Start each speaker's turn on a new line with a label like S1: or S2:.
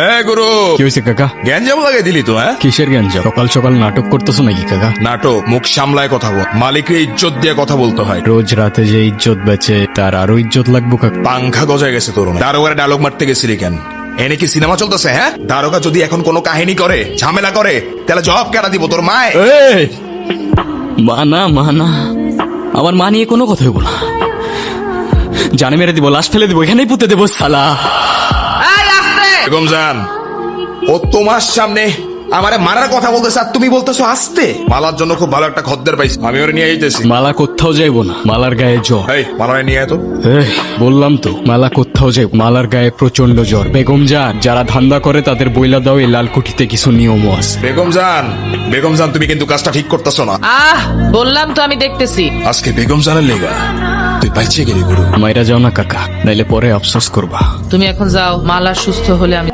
S1: হ্যাঁ গুরু,
S2: কি হয়েছে কাকা?
S1: গ্যাঞ্জাম লাগাই দিলি তো। হ্যাঁ,
S2: কিসের গ্যাঞ্জাম? সকাল সকাল নাটক করতেছো নাকি কাকা?
S1: নাটক মুখ সামলায় কথা বল, মালিকের ইজ্জত দিয়ে কথা বলতে হয়।
S2: রোজ রাতে যে ইজ্জত বেচে তার আরো ইজ্জত লাগবো কাকা।
S1: পাংখা গজায় গেছে তোর। দারোগারে ডায়লগ মারতে গেছিলি কেন? এনে কি সিনেমা চলতেছে? হ্যাঁ, দারোগা যদি এখন কোনো কাহিনী করে, ঝামেলা করে, তাহলে জবাব কেনা দিব তোর মায়?
S2: এই, মানা মানা, আমার মা নিয়ে কোনো কথা হইব না। জানে মেরে দিব, লাশ ফেলে দিব, এখানেই পুঁতে দেবো শালা।
S1: বেগম জান, ও তোমার সামনে আমারে মারার কথা বলতেছে আর তুমি বলতেছো আসতে। মালার জন্য খুব ভালো একটা খদ্দের পাইছি, আমি ওরে নিয়ে আইতেছি।
S2: মালা কোথাও যাইবো না, মালার গায়ে জ্বর।
S1: এই মালারে নিয়ে আয় তো।
S2: এই, বললাম তো মালা কোথাও যাইব, মালার গায়ে প্রচন্ড জ্বর। বেগম জান, যারা ধান্দা করে তাদের বইলা দাও, এই লালকুঠিতে কিছু নিয়মও আছে।
S1: বেগম জান তুমি কিন্তু কাজটা ঠিক করতেছো না।
S3: বললাম তো আমি দেখতেছি।
S1: আজকে বেগম জানের লেগা তুই পাইছে গেলি গুরু।
S2: মাইরা যাও না কাকা, নাইলে পরে আফসোস করবা।
S3: তুমি এখন যাও, মালা সুস্থ হলে আমি